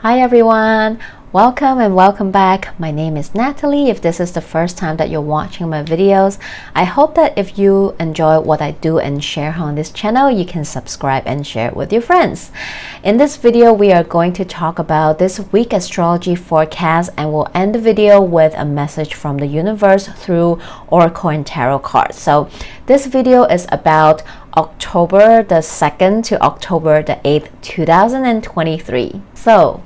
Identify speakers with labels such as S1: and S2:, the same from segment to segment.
S1: Hi everyone, welcome and welcome back. My name is Natalie. If this is the first time that you're watching my videos, I hope that if you enjoy what I do and share on this channel, you can subscribe and share it with your friends. In this video, we are going to talk about this week astrology forecast, and we'll end the video with a message from the universe through oracle and tarot cards. So this video is about October the 2nd to October the 8th, 2023. So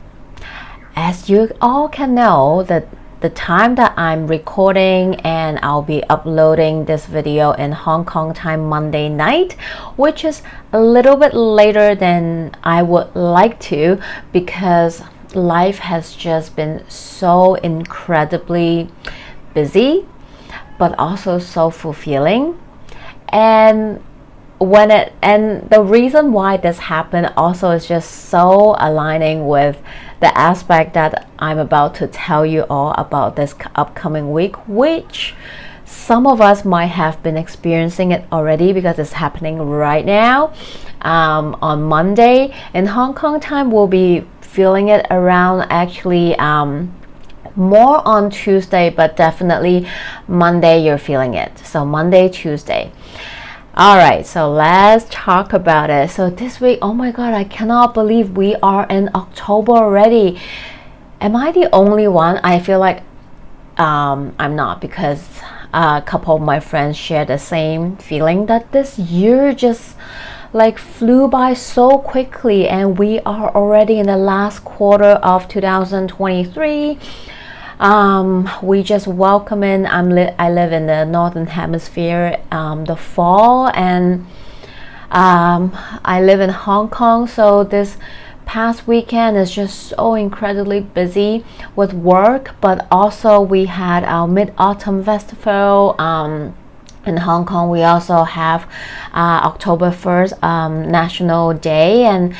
S1: as you all can know, that the time that I'm recording and I'll be uploading this video in Hong Kong time Monday night, which is a little bit later than I would like to, because life has just been so incredibly busy but also so fulfilling. And the reason why this happened also is just so aligning with the aspect that I'm about to tell you all about this upcoming week, which some of us might have been experiencing it already because it's happening right now. On Monday in Hong Kong time, we'll be feeling it around actually more on Tuesday, but definitely Monday you're feeling it. So Monday, Tuesday. Alright, so let's talk about it. So this week, oh my god, I cannot believe we are in October already. Am I the only one? I feel like I'm not, because a couple of my friends share the same feeling that this year just like flew by so quickly, and we are already in the last quarter of 2023. We just welcome in. I live in the northern hemisphere, the fall, and I live in Hong Kong, so this past weekend is just so incredibly busy with work, but also we had our Mid-Autumn Festival. In Hong Kong, we also have October 1st National Day, and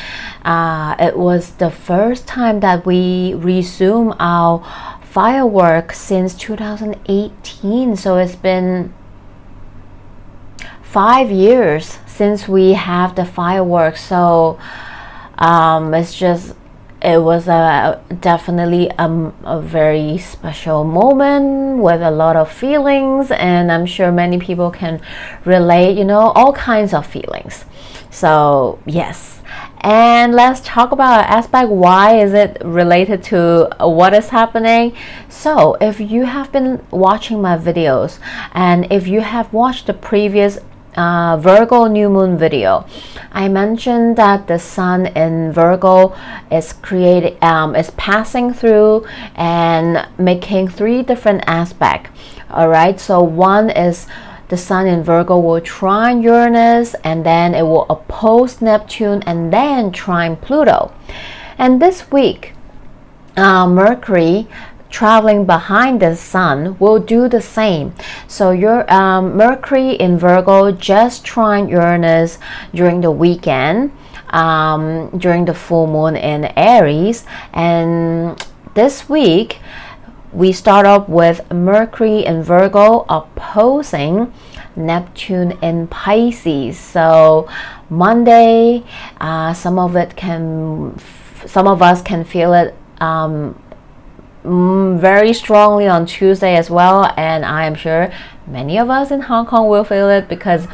S1: it was the first time that we resume our fireworks since 2018. So it's been 5 years since we have the fireworks. So it was definitely a very special moment with a lot of feelings, and I'm sure many people can relate, all kinds of feelings. So yes. And let's talk about aspect. Why is it related to what is happening? So if you have been watching my videos, and if you have watched the previous Virgo new moon video, I mentioned that the sun in Virgo is is passing through and making 3 different aspects. All right, so one is the sun in Virgo will trine Uranus, and then it will oppose Neptune, and then trine Pluto. And this week, Mercury traveling behind the sun will do the same. So your Mercury in Virgo just trine Uranus during the weekend, during the full moon in Aries. And this week we start off with Mercury in Virgo opposing Neptune in Pisces. So Monday, some of us can feel it very strongly on Tuesday as well, and I am sure many of us in Hong Kong will feel it because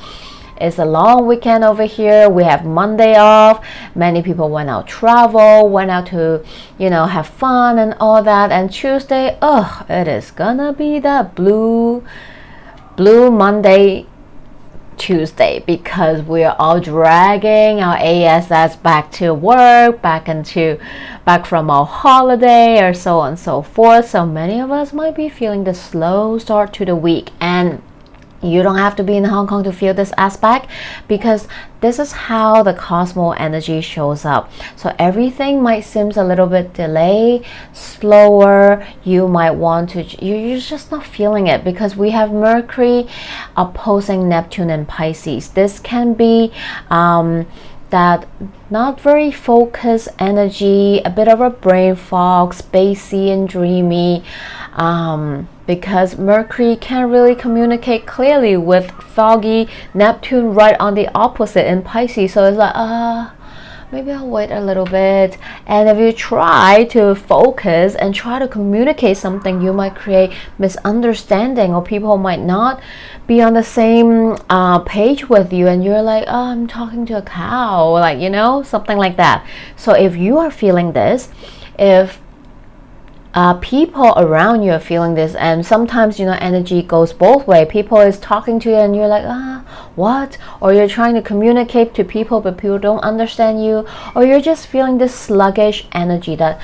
S1: it's a long weekend over here. We have Monday off. Many people went out to have fun and all that. And Tuesday, it is gonna be the blue Monday Tuesday, because we are all dragging our ASS back to work, back from our holiday, or so on and so forth. So many of us might be feeling the slow start to the week, and you don't have to be in Hong Kong to feel this aspect, because this is how the cosmos energy shows up. So everything might seem a little bit delayed, slower. You might want to, you're just not feeling it, because we have Mercury opposing Neptune and Pisces. This can be that not very focused energy, a bit of a brain fog, spacey and dreamy, because Mercury can't really communicate clearly with foggy Neptune right on the opposite in Pisces. So it's like, maybe I'll wait a little bit. And if you try to focus and try to communicate something, you might create misunderstanding, or people might not be on the same page with you, and you're like, oh, I'm talking to a cow, like, you know, something like that. So if you are feeling this, if people around you are feeling this, and sometimes, you know, energy goes both way. People is talking to you and you're like, what? Or you're trying to communicate to people but people don't understand you, or you're just feeling this sluggish energy that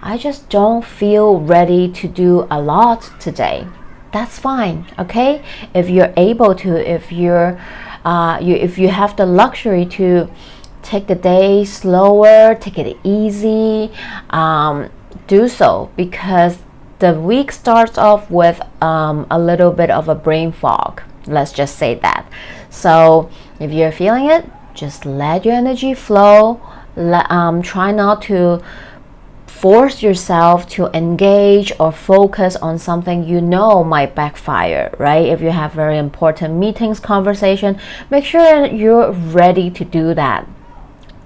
S1: I just don't feel ready to do a lot today. That's fine, okay? If you're able to, if you're if you have the luxury to take the day slower, take it easy, do so, because the week starts off with a little bit of a brain fog, let's just say that. So if you're feeling it, just let your energy flow. Try not to force yourself to engage or focus on something you know might backfire, right? If you have very important meetings, conversation, make sure you're ready to do that.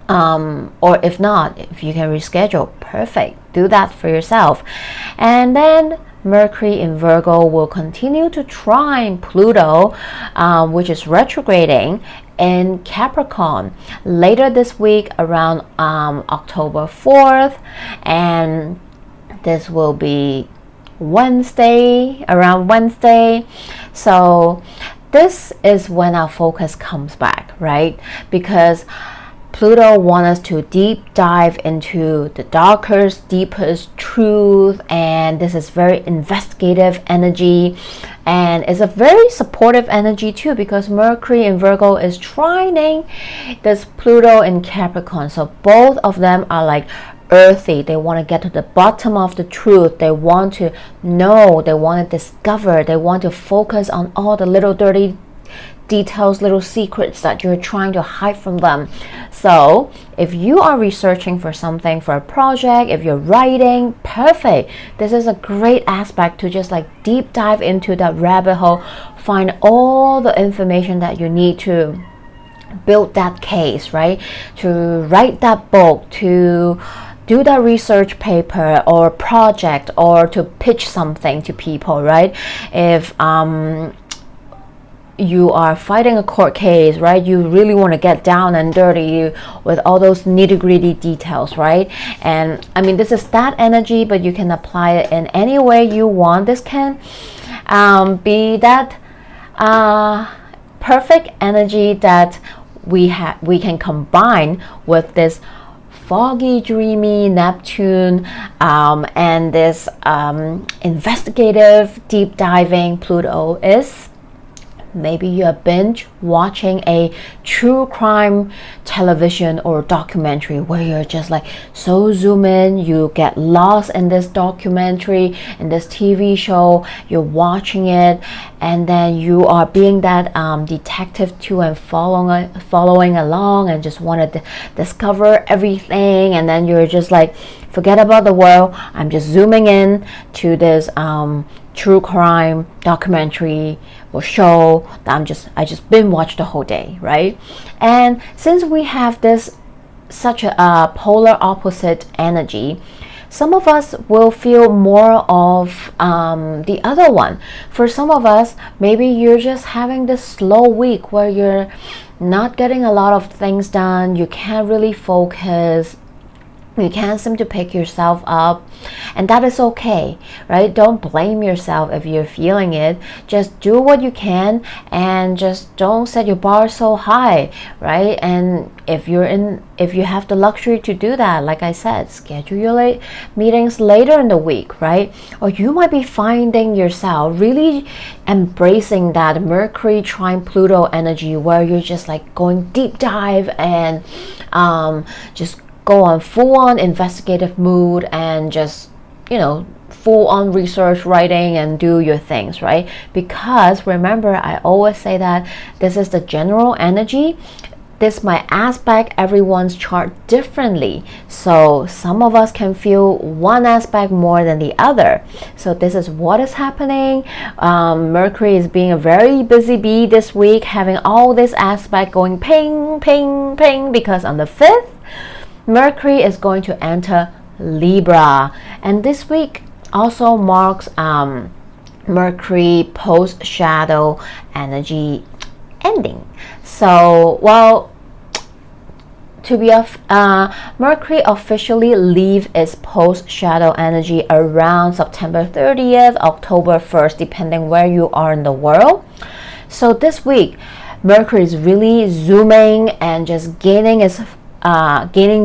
S1: Or if not, if you can reschedule, perfect, do that for yourself. And then Mercury in Virgo will continue to trine Pluto, which is retrograding in Capricorn later this week around October 4th, and this will be around Wednesday. So this is when our focus comes back, right? Because Pluto wants us to deep dive into the darkest, deepest truth, and this is very investigative energy, and it's a very supportive energy too, because Mercury in Virgo is trining this Pluto in Capricorn. So both of them are like earthy. They want to get to the bottom of the truth. They want to know, they want to discover, they want to focus on all the little dirty details, little secrets that you're trying to hide from them. So if you are researching for something, for a project, if you're writing, perfect. This is a great aspect to just like deep dive into that rabbit hole, find all the information that you need to build that case, right? To write that book, to do that research paper or project, or to pitch something to people, right? If you are fighting a court case, right? You really want to get down and dirty with all those nitty-gritty details, right? And I mean, this is that energy, but you can apply it in any way you want. This can be that perfect energy that we can combine with this foggy, dreamy Neptune, and this investigative, deep diving Pluto is. Maybe you're binge watching a true crime television or documentary where you're just like so zoom in, you get lost in this documentary, in this TV show, you're watching it, and then you are being that detective too, and following along and just want to discover everything, and then you're just like, forget about the world, I'm just zooming in to this true crime documentary or show that I just binge watch the whole day, right? And since we have this such a polar opposite energy, some of us will feel more of the other one. For some of us, maybe you're just having this slow week where you're not getting a lot of things done, you can't really focus, you can't seem to pick yourself up, and that is okay, right? Don't blame yourself if you're feeling it. Just do what you can, and just don't set your bar so high, right? And if you have the luxury to do that, like I said, schedule your meetings later in the week, right? Or you might be finding yourself really embracing that Mercury trine Pluto energy, where you're just like going deep dive and just go on full-on investigative mood, and just, you know, full-on research writing and do your things, right? Because remember, I always say that this is the general energy. This might aspect everyone's chart differently, so some of us can feel one aspect more than the other. So this is what is happening. Mercury is being a very busy bee this week, having all this aspect going ping ping ping, because on the 5th Mercury is going to enter Libra, and this week also marks Mercury post shadow energy ending. So, well, to be Mercury officially leave its post shadow energy around September 30th, October 1st, depending where you are in the world. So this week, Mercury is really zooming and just gaining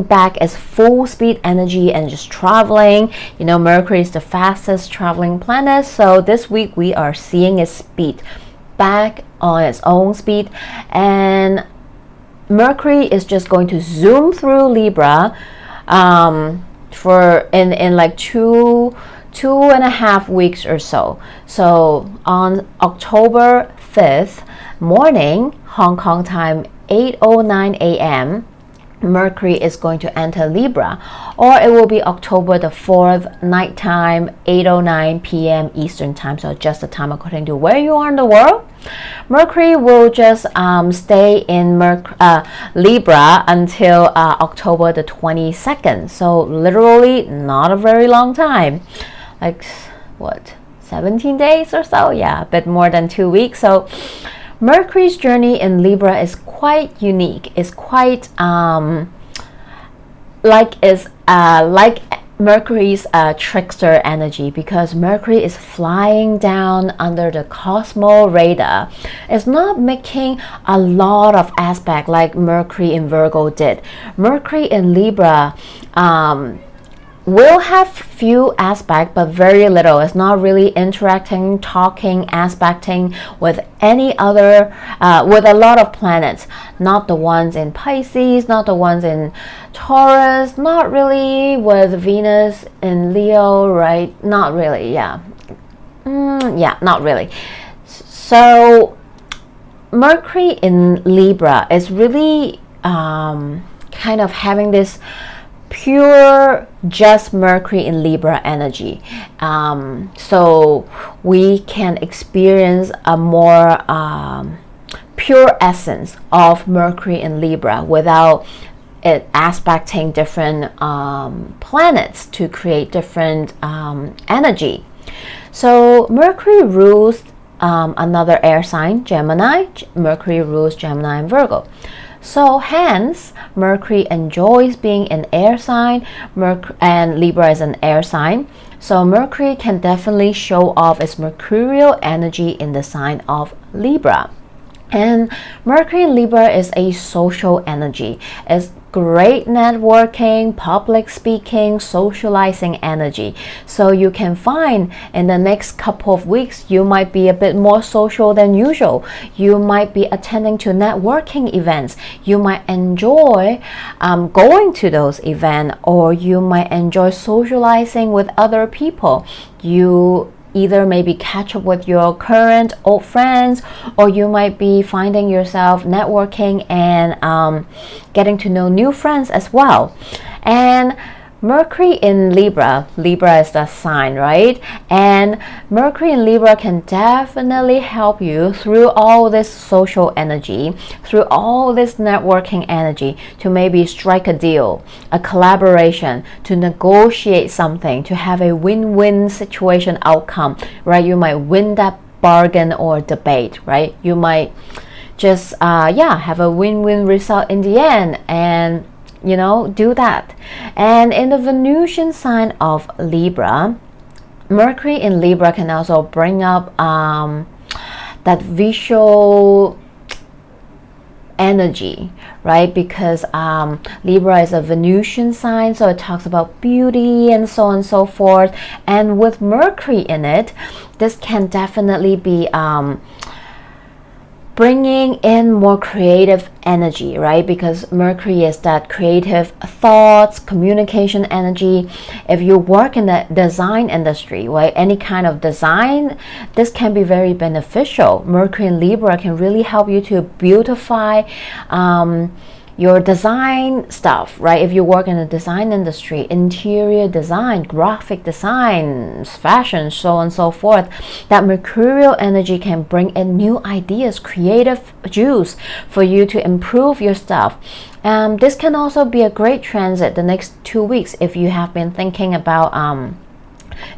S1: back its full speed energy and just traveling. You know, Mercury is the fastest traveling planet, so this week we are seeing its speed back on its own speed, and Mercury is just going to zoom through Libra for in like two and a half weeks or so. So on October 5th morning, Hong Kong time, 8:09 a.m., Mercury is going to enter Libra, or it will be October the 4th nighttime, 8:09 p.m. Eastern time, so just the time according to where you are in the world. Mercury will just stay in Libra until October the 22nd, so literally not a very long time, like what, 17 days or so? Yeah, a bit more than 2 weeks. So Mercury's journey in Libra is quite unique. It's quite like Mercury's trickster energy, because Mercury is flying down under the cosmo radar. It's not making a lot of aspect like Mercury in Virgo did. Mercury in Libra will have few aspects, but very little. It's not really interacting, talking, aspecting with any other, with a lot of planets. Not the ones in Pisces, not the ones in Taurus, not really with Venus in Leo, right? Not really, yeah. Yeah, not really. So Mercury in Libra is really kind of having this pure just Mercury in Libra energy, so we can experience a more pure essence of Mercury in Libra without it aspecting different planets to create different energy. So Mercury rules another air sign, Gemini. Mercury rules Gemini and Virgo. So hence, Mercury enjoys being an air sign, and Libra is an air sign. So Mercury can definitely show off its mercurial energy in the sign of Libra. And Mercury in Libra is a social energy. It's great networking, public speaking, socializing energy. So you can find in the next couple of weeks, you might be a bit more social than usual. You might be attending to networking events. You might enjoy going to those events, or you might enjoy socializing with other people. You either maybe catch up with your current old friends, or you might be finding yourself networking and getting to know new friends as well. And Mercury in Libra, Libra is the sign, right? And Mercury in Libra can definitely help you through all this social energy, through all this networking energy, to maybe strike a deal, a collaboration, to negotiate something, to have a win-win situation outcome, right? You might win that bargain or debate, right? You might just have a win-win result in the end, and do that. And in the Venusian sign of Libra, Mercury in Libra can also bring up that visual energy, right? Because Libra is a Venusian sign, so it talks about beauty and so on and so forth. And with Mercury in it, this can definitely be bringing in more creative energy, right? Because Mercury is that creative thoughts, communication energy. If you work in the design industry, right, any kind of design, this can be very beneficial. Mercury in Libra can really help you to beautify your design stuff, right? If you work in the design industry, interior design, graphic design, fashion, so on and so forth, that mercurial energy can bring in new ideas, creative juice for you to improve your stuff. This can also be a great transit the next 2 weeks if you have been thinking about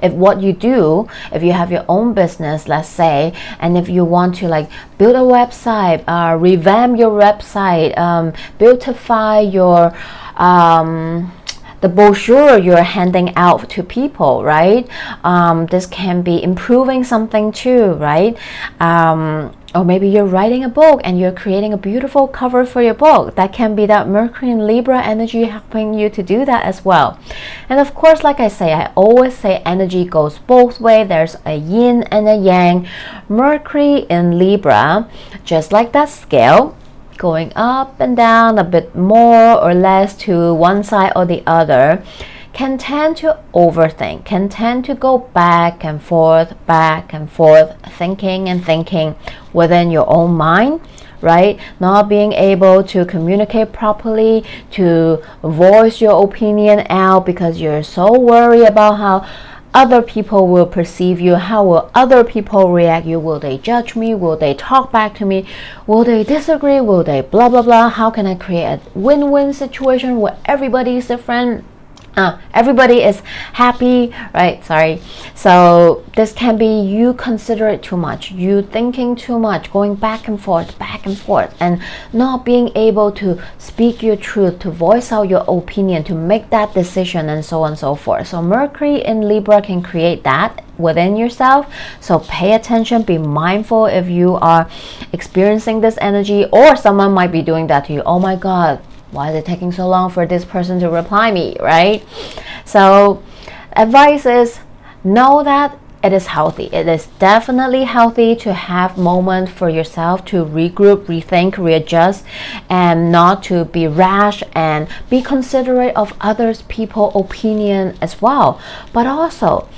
S1: if what you do, if you have your own business, let's say, and if you want to like build a website, revamp your website, beautify your the brochure you're handing out to people, right? This can be improving something too, right? Or maybe you're writing a book and you're creating a beautiful cover for your book. That can be that Mercury and Libra energy helping you to do that as well. And of course, like I always say energy goes both ways. There's a yin and a yang. Mercury in Libra, just like that scale, going up and down a bit more or less to one side or the other, can tend to overthink, can tend to go back and forth, thinking within your own mind, right? Not being able to communicate properly, to voice your opinion out because you're so worried about how other people will perceive you. How will other people react you? Will they judge me? Will they talk back to me? Will they disagree? Will they blah blah blah? How can I create a win-win situation where everybody is different? Everybody is happy, right? Sorry. So this can be you consider it too much, you thinking too much, going back and forth, and not being able to speak your truth, to voice out your opinion, to make that decision, and so on and so forth. So Mercury in Libra can create that within yourself. So pay attention, be mindful if you are experiencing this energy, or someone might be doing that to you. Oh my God, why is it taking so long for this person to reply me, right? So advice is know that it is healthy. It is definitely healthy to have moments for yourself to regroup, rethink, readjust, and not to be rash, and be considerate of others people's opinion as well. But also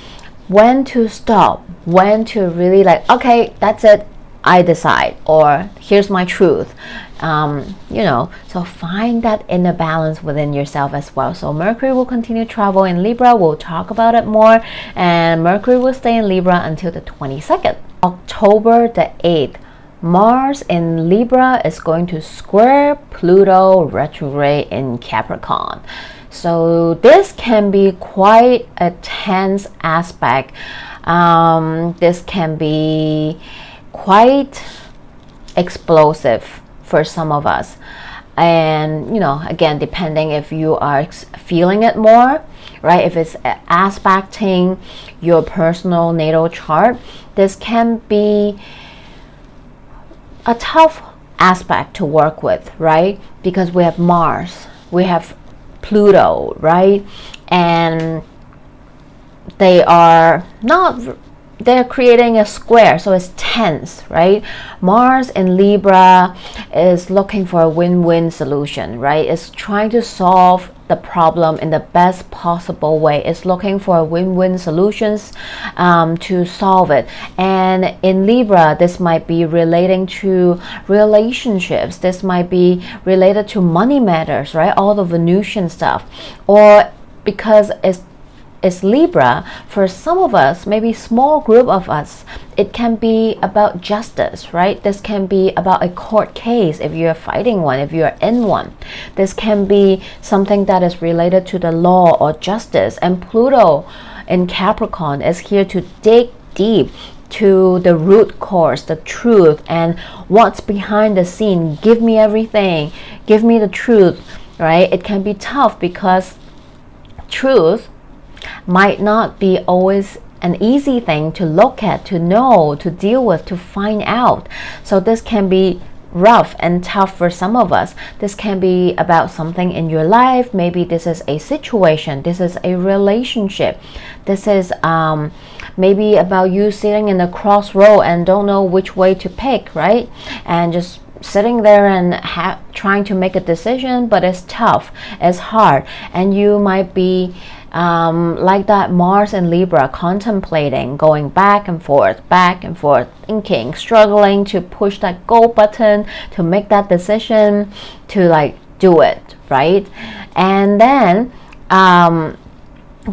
S1: when to stop, when to really like, okay, that's it, I decide, or here's my truth. So find that inner balance within yourself as well. So Mercury will continue to travel in Libra. We'll talk about it more, and Mercury will stay in Libra until the 22nd. October the 8th, Mars in Libra is going to square Pluto retrograde in Capricorn. So this can be quite a tense aspect. This can be quite explosive for some of us, and again, depending if you are feeling it more, right? If it's aspecting your personal natal chart, this can be a tough aspect to work with, right? Because we have Mars, we have Pluto, right? And they're creating a square, so it's tense, right? Mars in Libra is looking for a win-win solution, right? It's trying to solve the problem in the best possible way. It's looking for win-win solutions to solve it. And in Libra, this might be relating to relationships. This might be related to money matters, right? All the Venusian stuff. Or because it's Libra, for some of us, maybe small group of us, it can be about justice, right? This can be about a court case if you're fighting one, if you're in one. This can be something that is related to the law or justice. And Pluto in Capricorn is here to dig deep to the root cause, the truth, and what's behind the scene. Give me everything, give me the truth, right? It can be tough because truth might not be always an easy thing to look at, to know, to deal with, to find out. So this can be rough and tough for some of us. This can be about something in your life. Maybe this is a situation, this is a relationship, this is maybe about you sitting in a crossroad and don't know which way to pick, right? And just sitting there and trying to make a decision, but it's tough, it's hard, and you might be like that Mars and Libra, contemplating, going back and forth, thinking, struggling to push that go button, to make that decision, to like do it, right? And then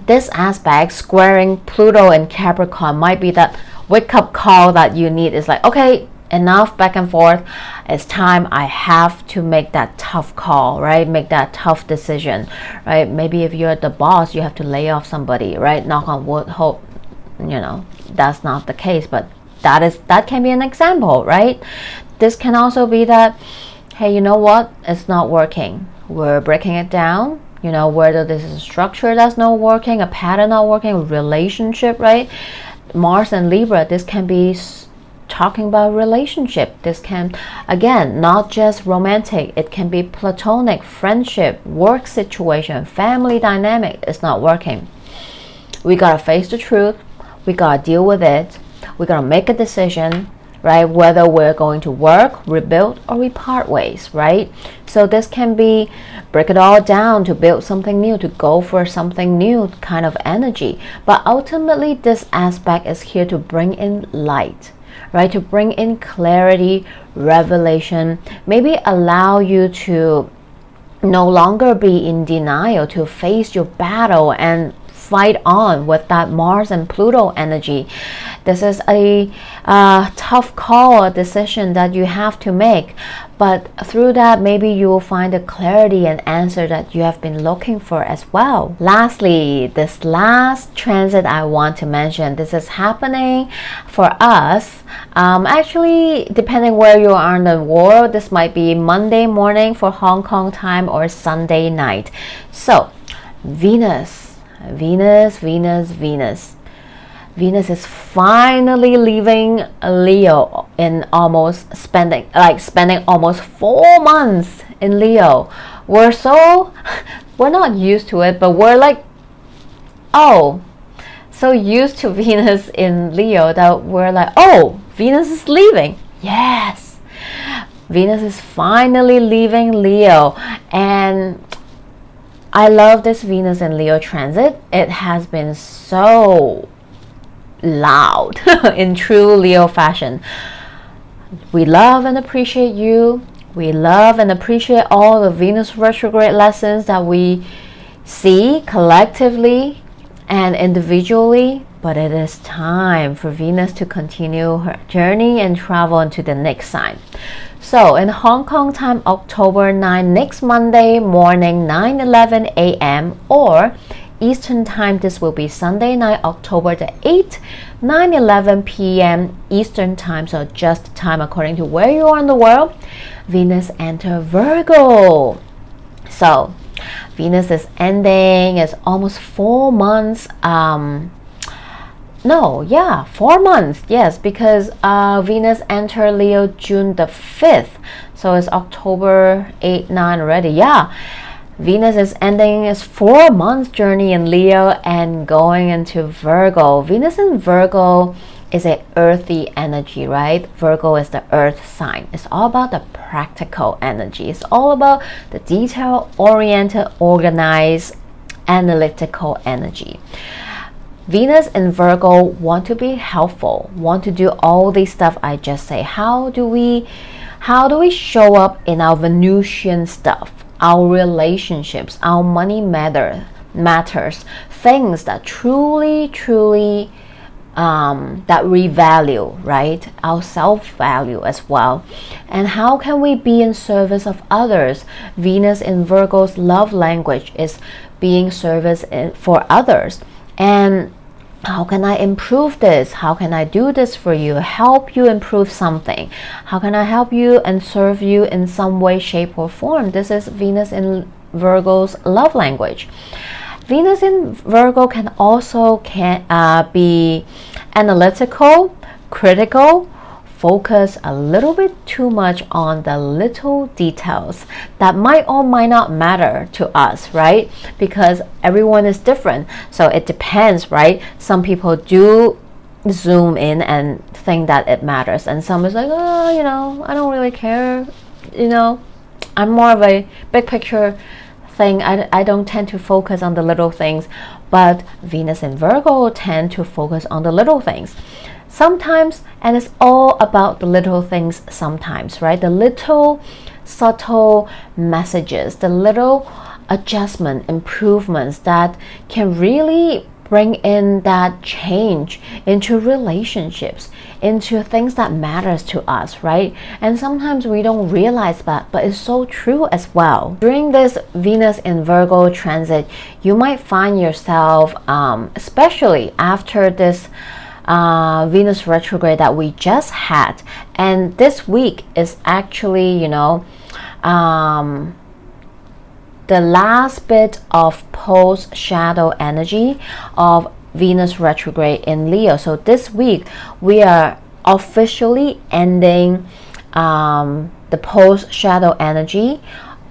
S1: this aspect squaring Pluto and Capricorn might be that wake up call that you need. Is like, okay, enough back and forth, it's time. I have to make that tough call, right? Make that tough decision, right? Maybe if you're the boss, you have to lay off somebody, right? Knock on wood, hope that's not the case, but that can be an example, right? This can also be that, hey, you know what, it's not working, we're breaking it down. Whether this is a structure that's not working, a pattern not working, a relationship, right? Mars and Libra, this can be talking about relationship. This can, again, not just romantic, it can be platonic, friendship, work situation, family dynamic. It's not working. We gotta face the truth, we gotta deal with it, we gotta make a decision, right? Whether we're going to work, rebuild, or we part ways, right? So this can be break it all down to build something new, to go for something new kind of energy. But ultimately, this aspect is here to bring in light, right? To bring in clarity, revelation, maybe allow you to no longer be in denial, to face your battle and fight on with that Mars and Pluto energy. This is a tough call, a decision that you have to make, but through that maybe you will find the clarity and answer that you have been looking for as well. Lastly, this last transit I want to mention, this is happening for us, actually depending where you are in the world, this might be Monday morning for Hong Kong time or Sunday night. So Venus is finally leaving Leo in spending almost 4 months in Leo. We're not used to it, but we're like, so used to Venus in Leo that we're like, Venus is leaving. Yes, Venus is finally leaving Leo, and I love this Venus and Leo transit. It has been so loud in true Leo fashion. We love and appreciate you. We love and appreciate all the Venus retrograde lessons that we see collectively and individually. But it is time for Venus to continue her journey and travel into the next sign. So in Hong Kong time, October 9, next Monday morning, 9:11 a.m. or Eastern time, this will be Sunday night, October the 8th, 9:11 p.m. Eastern time. So just time according to where you are in the world. Venus enter Virgo. So Venus is ending. It's almost 4 months. 4 months, yes, because Venus entered Leo June the 5th, so it's October 8, 9 already. Venus is ending its 4 months journey in Leo and going into Virgo. Venus in Virgo is a earthy energy, right? Virgo is the earth sign. It's all about the practical energy. It's all about the detail-oriented, organized, analytical energy. Venus in Virgo want to be helpful, want to do all these stuff I just say. How do we show up in our Venusian stuff, our relationships, our money matters, things that truly that we value, right? Our self-value as well. And how can we be in service of others? Venus in Virgo's love language is being service for others. And how can I improve this? How can I do this for you? Help you improve something? How can I help you and serve you in some way, shape, or form? This is Venus in Virgo's love language. Venus in Virgo can also be analytical, critical, focus a little bit too much on the little details that might or might not matter to us, right? Because everyone is different, so it depends, right? Some people do zoom in and think that it matters, and some is like, I don't really care, I'm more of a big picture thing. I don't tend to focus on the little things, but Venus in Virgo tend to focus on the little things sometimes, and it's all about the little things sometimes, right? The little subtle messages, the little adjustment, improvements that can really bring in that change into relationships, into things that matters to us, right? And sometimes we don't realize that, but it's so true as well. During this Venus in Virgo transit, you might find yourself, especially after this Venus retrograde that we just had, and this week is actually, you know, the last bit of post shadow energy of Venus retrograde in Leo. So this week we are officially ending the post shadow energy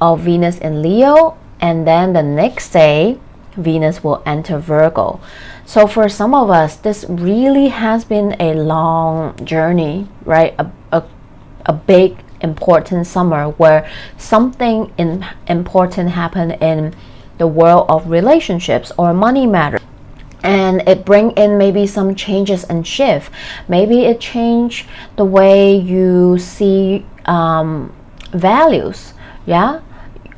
S1: of Venus in Leo, and then the next day Venus will enter Virgo. So for some of us, this really has been a long journey, right? A big important summer where something important happened in the world of relationships or money matters, and it bring in maybe some changes and shift. Maybe it changed the way you see values, yeah,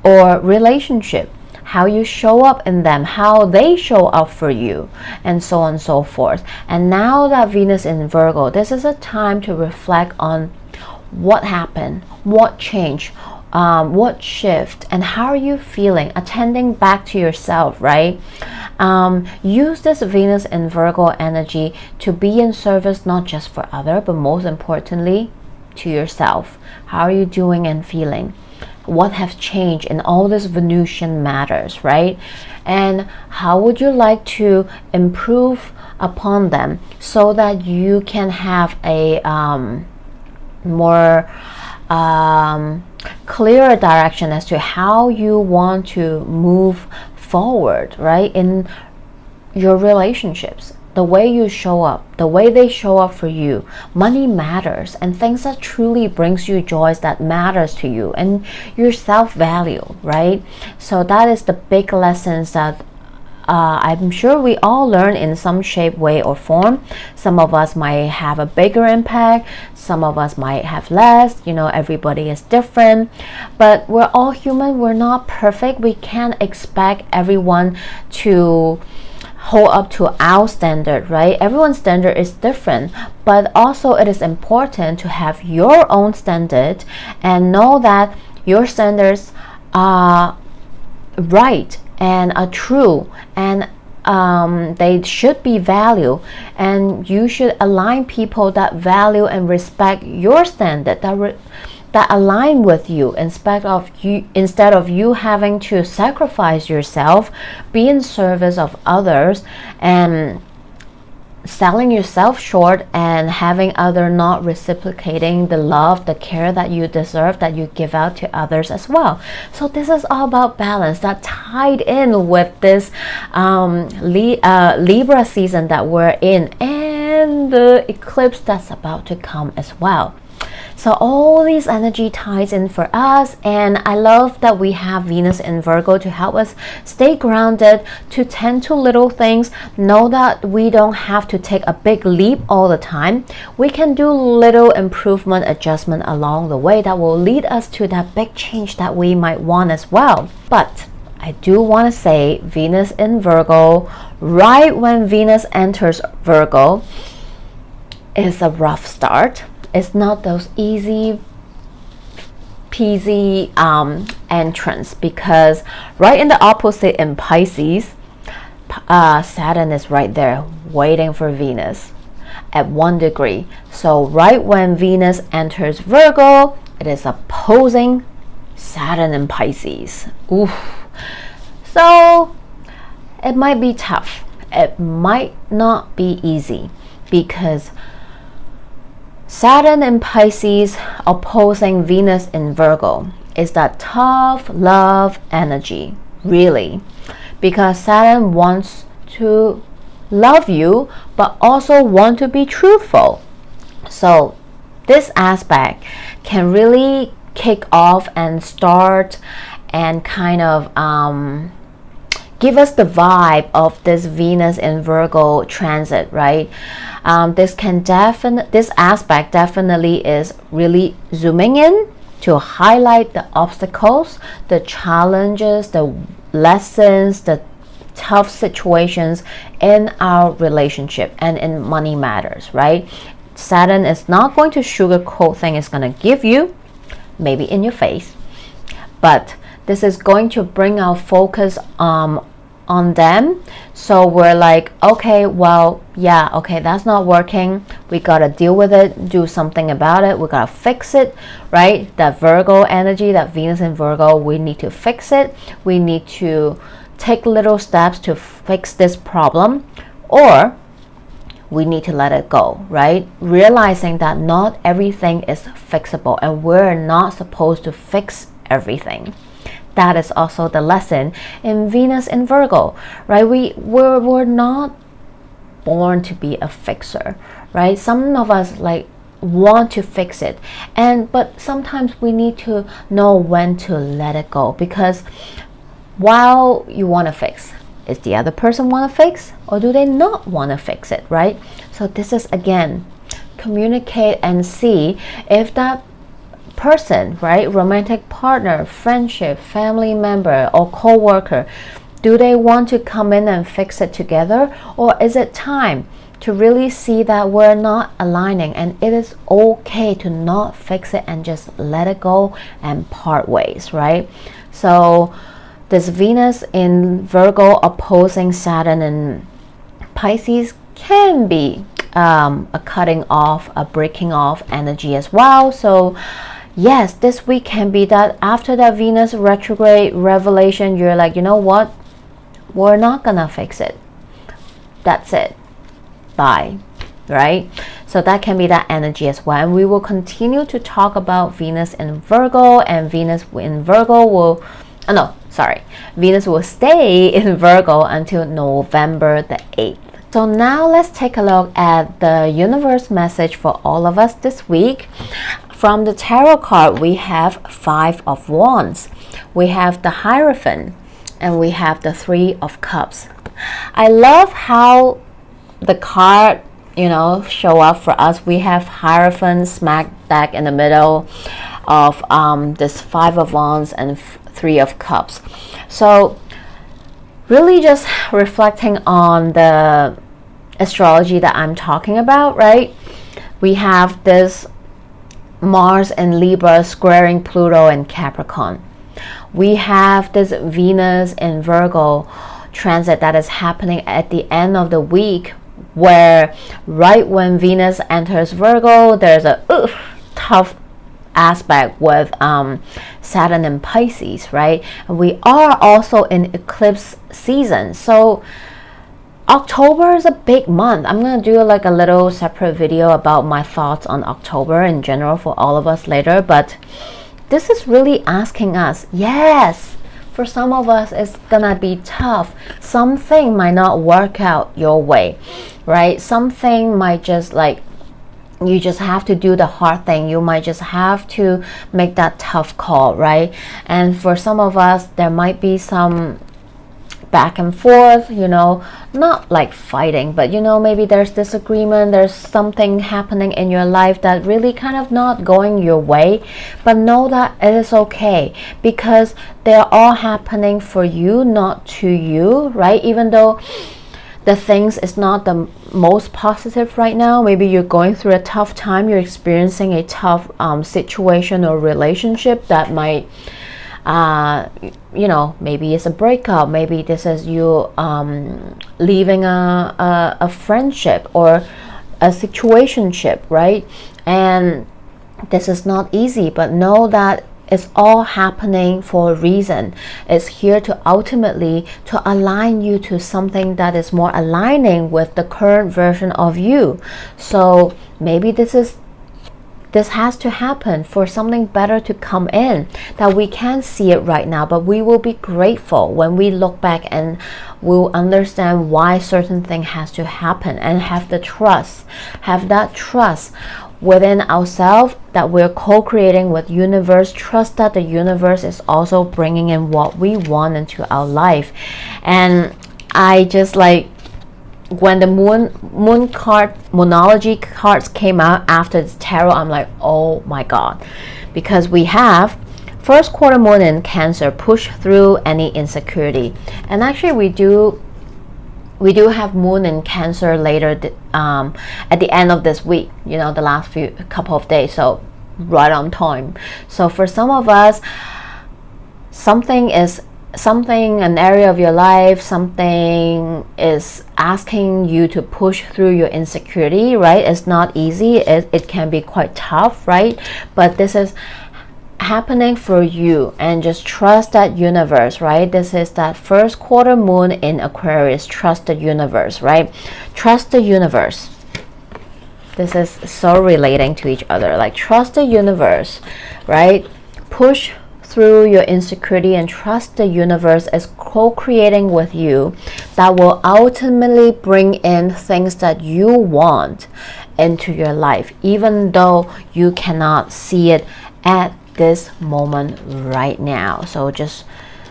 S1: or relationship, how you show up in them, how they show up for you, and so on and so forth. And now that Venus in Virgo, this is a time to reflect on what happened, what changed, what shift, and how are you feeling, attending back to yourself, right? Use this Venus in Virgo energy to be in service, not just for others, but most importantly to yourself. How are you doing and feeling? What has changed in all this Venusian matters, right? And how would you like to improve upon them so that you can have a more clearer direction as to how you want to move forward, right, in your relationships, the way you show up, the way they show up for you. Money matters, and things that truly brings you joys that matters to you, and your self-value, right? So that is the big lessons that I'm sure we all learn in some shape, way, or form. Some of us might have a bigger impact, some of us might have less, you know, everybody is different, but we're all human, we're not perfect. We can't expect everyone to hold up to our standard, right? Everyone's standard is different, but also it is important to have your own standard and know that your standards are right and are true, and they should be valued, and you should align people that value and respect your standard, that align with you, instead of you having to sacrifice yourself, be in service of others, and selling yourself short and having other not reciprocating the love, the care that you deserve, that you give out to others as well. So this is all about balance, that tied in with this Libra season that we're in, and the eclipse that's about to come as well. So all these energy ties in for us, and I love that we have Venus in Virgo to help us stay grounded, to tend to little things, know that we don't have to take a big leap all the time. We can do little improvement, adjustment along the way that will lead us to that big change that we might want as well. But I do want to say Venus in Virgo, right when Venus enters Virgo, is a rough start. It's not those easy peasy entrance, because right in the opposite in Pisces, Saturn is right there waiting for Venus at 1 degree. So right when Venus enters Virgo, it is opposing Saturn in Pisces. Oof. So it might be tough. It might not be easy, because Saturn in Pisces opposing Venus in Virgo is that tough love energy, really, because Saturn wants to love you but also want to be truthful. So this aspect can really kick off and start and kind of give us the vibe of this Venus in Virgo transit, right? This aspect definitely is really zooming in to highlight the obstacles, the challenges, the lessons, the tough situations in our relationship and in money matters, right? Saturn is not going to sugarcoat things. It's going to give you, maybe in your face, but this is going to bring our focus on them. So we're like, okay, well, yeah, okay, that's not working. We gotta deal with it, do something about it. We gotta fix it, right? That Virgo energy, that Venus in Virgo, we need to fix it. We need to take little steps to fix this problem, or we need to let it go, right? Realizing that not everything is fixable and we're not supposed to fix everything. That is also the lesson in Venus in Virgo, right? We're not born to be a fixer, right? Some of us like want to fix it, but sometimes we need to know when to let it go, because while you want to fix, is the other person want to fix, or do they not want to fix it, right? So this is, again, communicate and see if that person, right, romantic partner, friendship, family member, or co-worker, do they want to come in and fix it together, or is it time to really see that we're not aligning and it is okay to not fix it and just let it go and part ways, right? So this Venus in Virgo opposing Saturn in Pisces can be a cutting off, a breaking off energy as well. So yes, this week can be that after that Venus retrograde revelation, you're like, you know what? We're not gonna fix it. That's it. Bye. Right? So that can be that energy as well. And we will continue to talk about Venus in Virgo, and Venus in Virgo will, Venus will stay in Virgo until November the 8th. So now let's take a look at the universe message for all of us this week. From the tarot card, we have 5 of Wands, we have the Hierophant, and we have the 3 of Cups. I love how the card, show up for us. We have Hierophant smack dab in the middle of this 5 of Wands and 3 of Cups. So really just reflecting on the astrology that I'm talking about, right? We have this Mars in Libra squaring Pluto in Capricorn. We have this Venus in Virgo transit that is happening at the end of the week, where right when Venus enters Virgo, there's a tough aspect with Saturn in Pisces, right? And we are also in eclipse season. So October is a big month. I'm going to do like a little separate video about my thoughts on October in general for all of us later. But this is really asking us, yes, for some of us it's going to be tough. Something might not work out your way, right? Something might just like, you just have to do the hard thing. You might just have to make that tough call, right? And for some of us, there might be some back and forth, not like fighting, but maybe there's disagreement, there's something happening in your life that really kind of not going your way. But know that it is okay, because they're all happening for you, not to you, right? Even though the things is not the most positive right now, maybe you're going through a tough time, you're experiencing a tough situation or relationship that might maybe it's a breakup, maybe this is you leaving a friendship or a situationship, right? And this is not easy, but know that it's all happening for a reason. It's here to ultimately to align you to something that is more aligning with the current version of you. So maybe this has to happen for something better to come in, that we can't see it right now, but we will be grateful when we look back and we'll understand why certain thing has to happen, and have that trust within ourselves that we're co-creating with universe. Trust that the universe is also bringing in what we want into our life. And I just like, when the moon card, moonology cards came out after the tarot, I'm like, oh my god, because we have first quarter moon in Cancer, push through any insecurity. And actually we do have moon in Cancer later at the end of this week, you know, the last couple of days, so right on time. So for some of us, an area of your life, something is asking you to push through your insecurity, right? It's not easy. It can be quite tough, right? But this is happening for you, and just trust that universe, right? This is that first quarter moon in Aquarius. Trust the universe, right? Trust the universe. This is so relating to each other. Like, trust the universe, right? Push through your insecurity and trust the universe is co-creating with you, that will ultimately bring in things that you want into your life, even though you cannot see it at this moment right now. So just,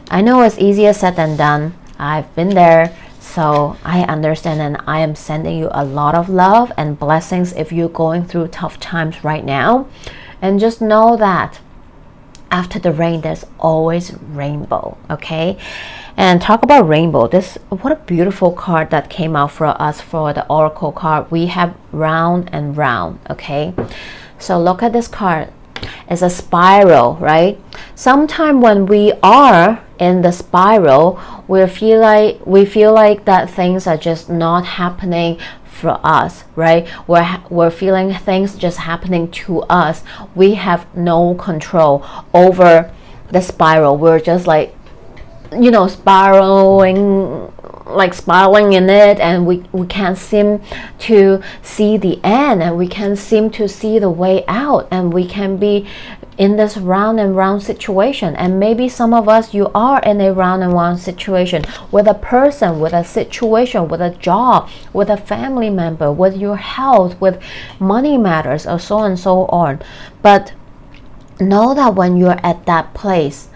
S1: I know it's easier said than done. I've been there, so I understand, and I am sending you a lot of love and blessings if you're going through tough times right now. And just know that after the rain, there's always rainbow, okay? And talk about rainbow, what a beautiful card that came out for us for the oracle card. We have round and round, okay? So look at this card. It's a spiral, right? Sometimes when we are in the spiral, we feel like that things are just not happening for us, right? We're feeling things just happening to us. We have no control over the spiral. We're just like, you know, spiraling in it, and we can't seem to see the end, and we can't seem to see the way out, and we can be in this round and round situation. And maybe some of us, you are in a round and round situation with a person, with a situation, with a job, with a family member, with your health, with money matters, or so on and so on. But know that when you're at that place,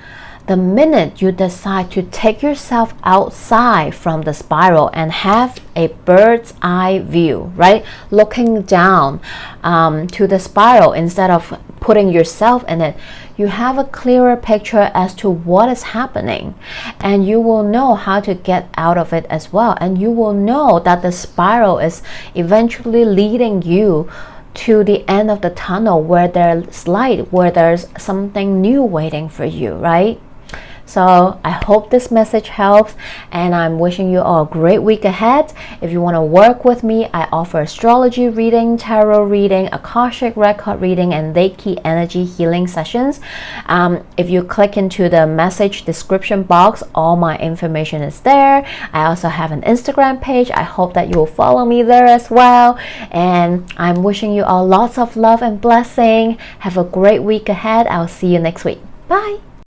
S1: the minute you decide to take yourself outside from the spiral and have a bird's eye view, right? Looking down to the spiral instead of putting yourself in it, you have a clearer picture as to what is happening, and you will know how to get out of it as well. And you will know that the spiral is eventually leading you to the end of the tunnel, where there's light, where there's something new waiting for you, right? So I hope this message helps, and I'm wishing you all a great week ahead. If you want to work with me, I offer astrology reading, tarot reading, akashic record reading, and reiki energy healing sessions. If you click into the message description box, all my information is there. I also have an Instagram page. I hope that you will follow me there as well. And I'm wishing you all lots of love and blessing. Have a great week ahead. I'll see you next week. Bye.